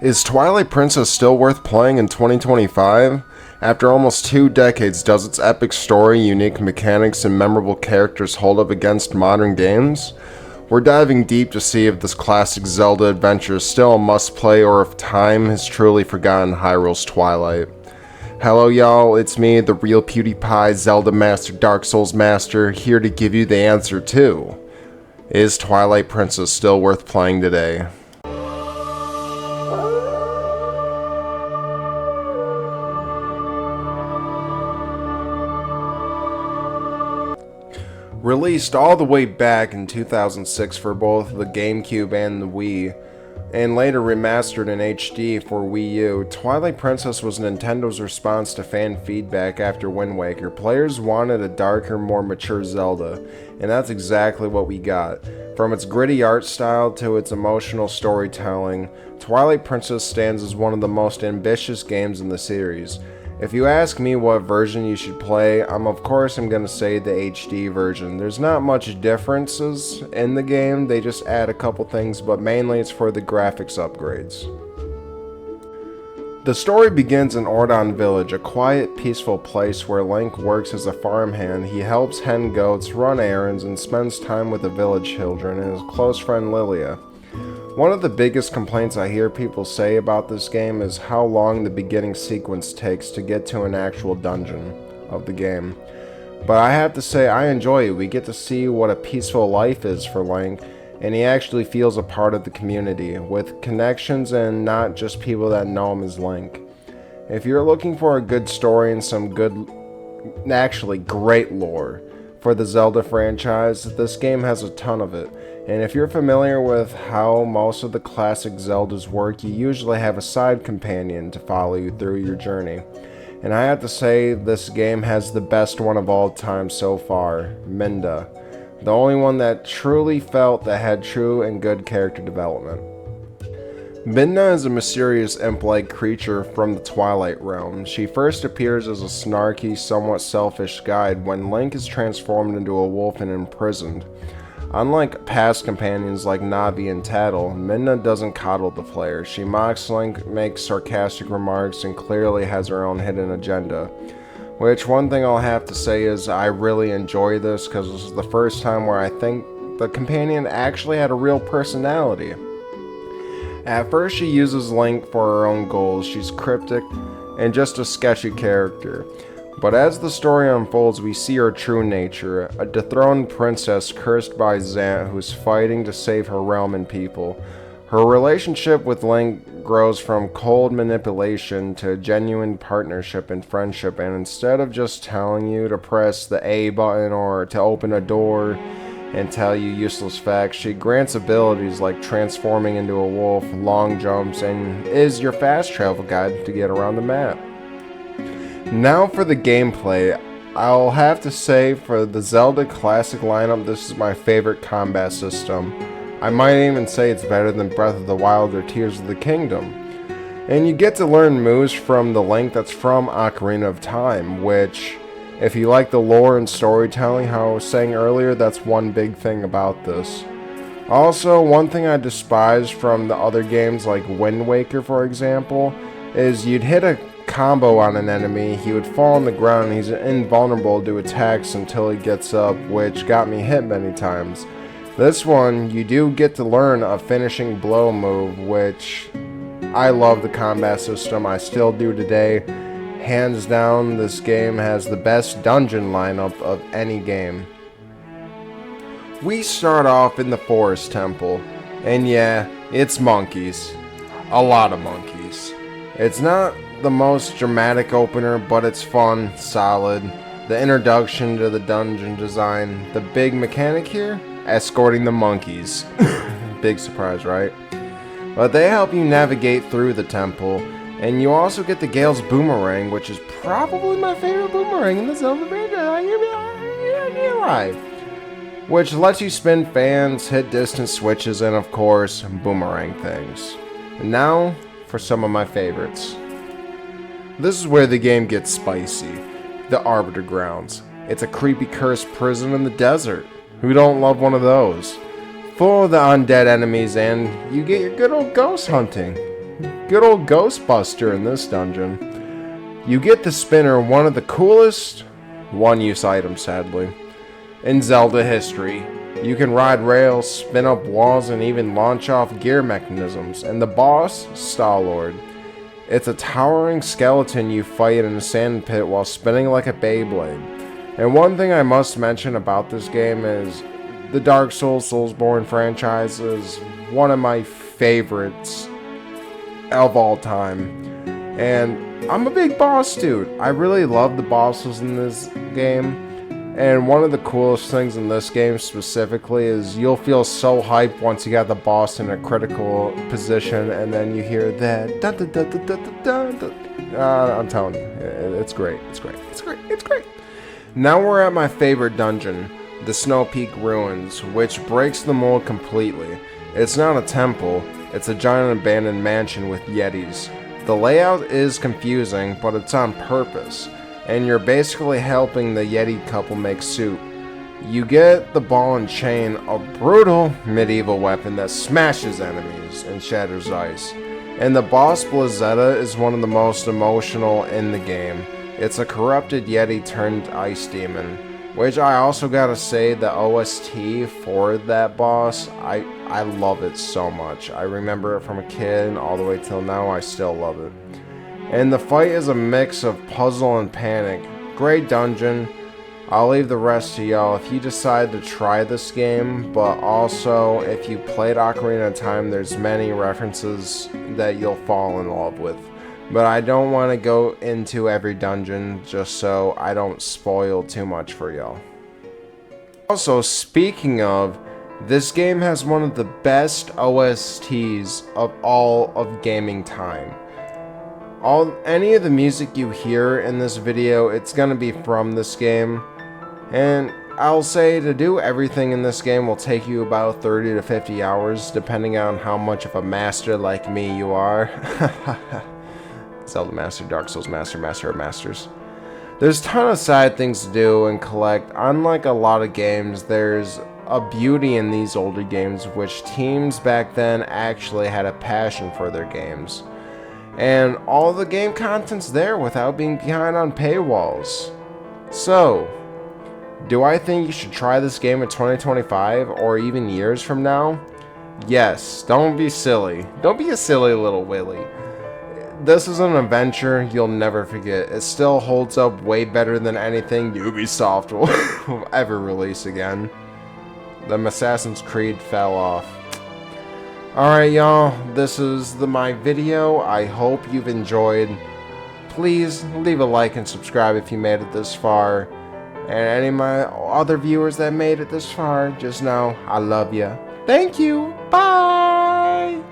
Is Twilight Princess still worth playing in 2025? After almost 2 decades, does its epic story, unique mechanics, and memorable characters hold up against modern games? We're diving deep to see if this classic Zelda adventure is still a must-play or if time has truly forgotten Hyrule's Twilight. Hello y'all, it's me, the real PewDiePie, Zelda Master, Dark Souls Master, here to give you the answer to: is Twilight Princess still worth playing today? Released all the way back in 2006 for both the GameCube and the Wii, and later remastered in HD for Wii U, Twilight Princess was Nintendo's response to fan feedback after Wind Waker. Players wanted a darker, more mature Zelda, and that's exactly what we got. From its gritty art style to its emotional storytelling, Twilight Princess stands as one of the most ambitious games in the series. If you ask me what version you should play, of course going to say the HD version. There's not much differences in the game, they just add a couple things, but mainly it's for the graphics upgrades. The story begins in Ordon Village, a quiet, peaceful place where Link works as a farmhand. He helps hen goats, run errands, and spends time with the village children and his close friend Lilia. One of the biggest complaints I hear people say about this game is how long the beginning sequence takes to get to an actual dungeon of the game. But I have to say I enjoy it. We get to see what a peaceful life is for Link, and he actually feels a part of the community, with connections and not just people that know him as Link. If you're looking for a good story and some actually great lore for the Zelda franchise, this game has a ton of it. And if you're familiar with how most of the classic Zeldas work, you usually have a side companion to follow you through your journey. And I have to say, this game has the best one of all time so far, Midna. The only one that truly felt that had true and good character development. Midna is a mysterious imp-like creature from the Twilight realm. She first appears as a snarky, somewhat selfish guide when Link is transformed into a wolf and imprisoned. Unlike past companions like Navi and Tattle, Midna doesn't coddle the player. She mocks Link, makes sarcastic remarks, and clearly has her own hidden agenda. Which, one thing I'll have to say is I really enjoy this because this is the first time where I think the companion actually had a real personality. At first she uses Link for her own goals. She's cryptic and just a sketchy character. But as the story unfolds, we see her true nature, a dethroned princess cursed by Zant who's fighting to save her realm and people. Her relationship with Link grows from cold manipulation to genuine partnership and friendship, and instead of just telling you to press the A button or to open a door and tell you useless facts, she grants abilities like transforming into a wolf, long jumps, and is your fast travel guide to get around the map. Now for the gameplay, I'll have to say for the Zelda Classic lineup, this is my favorite combat system. I might even say it's better than Breath of the Wild or Tears of the Kingdom. And you get to learn moves from the Link that's from Ocarina of Time, which, if you like the lore and storytelling, how I was saying earlier, that's one big thing about this. Also, one thing I despise from the other games like Wind Waker for example, is you'd hit a combo on an enemy, he would fall on the ground and he's invulnerable to attacks until he gets up, which got me hit many times. This one, you do get to learn a finishing blow move, which I love the combat system, I still do today. Hands down, this game has the best dungeon lineup of any game. We start off in the Forest Temple, and yeah, it's monkeys. A lot of monkeys. It's not the most dramatic opener, but it's fun, solid. The introduction to the dungeon design. The big mechanic here? Escorting the monkeys. Big surprise, right? But they help you navigate through the temple, and you also get the Gale's Boomerang, which is probably my favorite boomerang in the Zelda franchise. Which lets you spin fans, hit distance switches, and of course, boomerang things. And now, for some of my favorites. This is where the game gets spicy. The Arbiter Grounds. It's a creepy cursed prison in the desert. Who don't love one of those? Full of the undead enemies, and you get your good old ghost hunting. good old Ghostbuster in this dungeon. You get the spinner, one of the coolest one-use items, sadly, in Zelda history. You can ride rails, spin up walls, and even launch off gear mechanisms. And the boss, Star-Lord. It's a towering skeleton you fight in a sand pit while spinning like a Beyblade. And one thing I must mention about this game is the Dark Souls, Soulsborne franchise is one of my favorites of all time. And I'm a big boss dude. I really love the bosses in this game. And one of the coolest things in this game specifically is you'll feel so hyped once you got the boss in a critical position and then you hear that da da da da da da da. I'm telling you, it's great, it's great, it's great, it's great. Now we're at my favorite dungeon, the Snow Peak Ruins, which breaks the mold completely. It's not a temple, it's a giant abandoned mansion with yetis. The layout is confusing, but it's on purpose. And you're basically helping the Yeti couple make soup. You get the ball and chain, a brutal medieval weapon that smashes enemies and shatters ice. And the boss Blizzetta is one of the most emotional in the game. It's a corrupted Yeti turned ice demon, which I also gotta say the OST for that boss, I love it so much. I remember it from a kid and all the way till now I still love it. And the fight is a mix of puzzle and panic. Great dungeon. I'll leave the rest to y'all if you decide to try this game, but also if you played Ocarina of Time, there's many references that you'll fall in love with. But I don't want to go into every dungeon just so I don't spoil too much for y'all. Also, speaking of, this game has one of the best OSTs of all of gaming time. Any of the music you hear in this video, it's gonna be from this game. And I'll say to do everything in this game will take you about 30 to 50 hours, depending on how much of a master like me you are. Zelda Master, Dark Souls Master, Master of Masters. There's a ton of side things to do and collect. Unlike a lot of games, there's a beauty in these older games, which teams back then actually had a passion for their games. And all the game content's there without being behind on paywalls. So, do I think you should try this game in 2025 or even years from now? Yes, don't be silly. Don't be a silly little Willy. This is an adventure you'll never forget. It still holds up way better than anything Ubisoft will ever release again. The Assassin's Creed fell off. Alright y'all, this is my video. I hope you've enjoyed. Please leave a like and subscribe if you made it this far. And any of my other viewers that made it this far, just know I love you. Thank you. Bye!